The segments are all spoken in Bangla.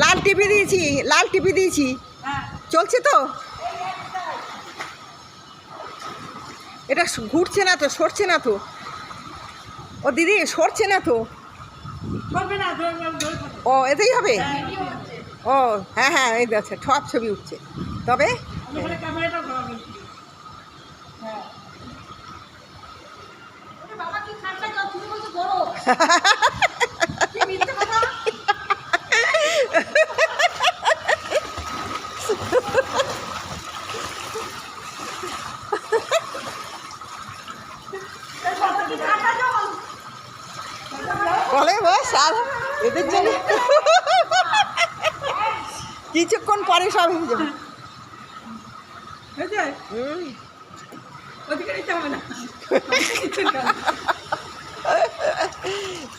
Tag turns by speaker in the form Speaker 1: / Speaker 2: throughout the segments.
Speaker 1: লাল টিপি দিয়েছি, লাল টিপি দিয়েছি, চলছে তো। এটা ঘুরছে না তো, সরছে না তো। ও দিদি সরছে না তো। ও এতেই হবে। ও হ্যাঁ হ্যাঁ, এই আছে, সব ছবি উঠছে। তবে বলে বস আর এদের জন্য কিছুক্ষণ পরে সব হয়ে যাবে।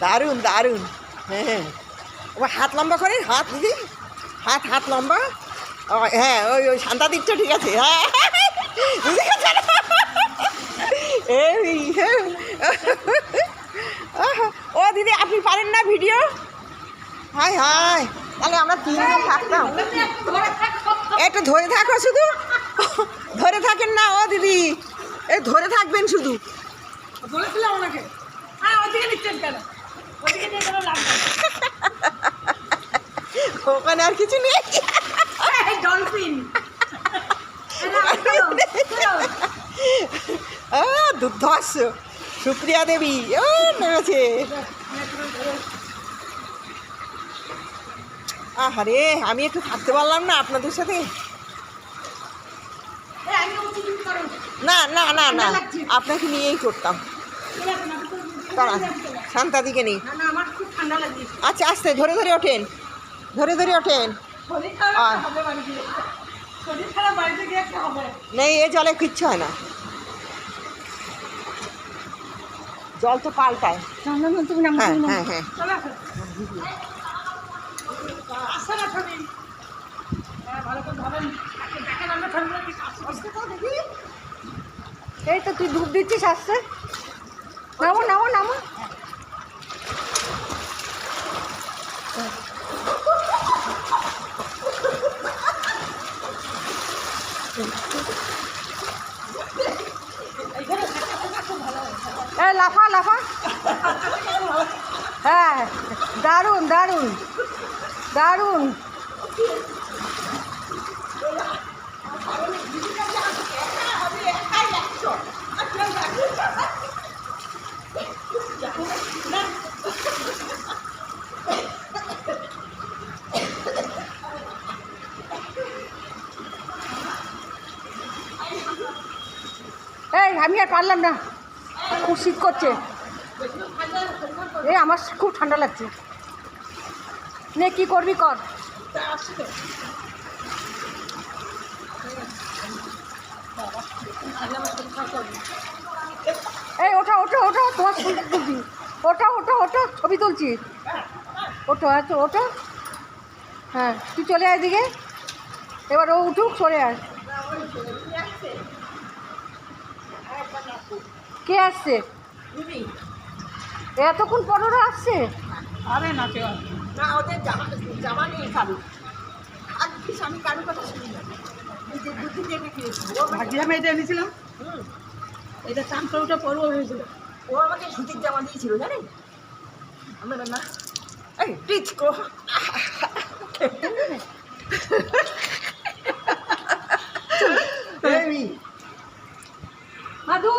Speaker 1: দারুণ দারুণ। হ্যাঁ ও হাত লম্বা করে, হাত দিদি, হাত হাত লম্বা। হ্যাঁ ওই ওই শান্তা দিকটা ঠিক আছে। হ্যাঁ এই ও দিদি আপনি পারেন না ভিডিও? হাই হাই, তাহলে আমরা তিনজন থাকতাম। একটু ধরে থাকো শুধু, ধরে থাকেন না ও দিদি, এই ধরে থাকবেন শুধু। ওখানে আর কিছু নেই। দুর্ধর্ষ সুপ্রিয়া দেবী ও নেমেছে। আহারে আমি একটু থাকতে পারলাম না আপনাদের সাথে। না না না না, আপনাকে নিয়েই করতাম। শান্তাদিকে নেই। আচ্ছা আস্তে ধরে ধরে ওঠেন, ধরে ধরে ওঠেন। নেই এ জলে কিচ্ছু হয় না, জল তো পাল্টায়। হ্যাঁ হ্যাঁ হ্যাঁ, এই তো তুই ডুব দিচ্ছিস আসছে। নামো নামো নামো। লাফা লাফা। হ্যাঁ দারুণ দারুণ দারুণ। এই আমি আর পারলাম না, খুব শীত করছে। এই আমার খুব ঠান্ডা লাগছে। নে কি করবি কর। এই ওঠো ওঠো ওঠো, তোমার ছবি তুলছি। ওঠো ওঠো ওঠো, ছবি তুলছি। ওঠো আচ্ছা ওঠো। হ্যাঁ তুই চলে আয় এদিকে, এবার ও উঠুক, সরে আয়। কে আসছে? এতক্ষণ পনেরো আসছে?
Speaker 2: আরে না কেউ
Speaker 1: না, ওদের জামা নিয়ে কারু আমি কারুর কথা শুনি না।
Speaker 2: ভাগ্যে আমি এটা এনেছিলাম, এটা চামটা ওটা পরবো হয়েছিল।
Speaker 1: ও আমাকে সুতির জামা দিয়েছিল জানেন। আমরা না এই টিচ কো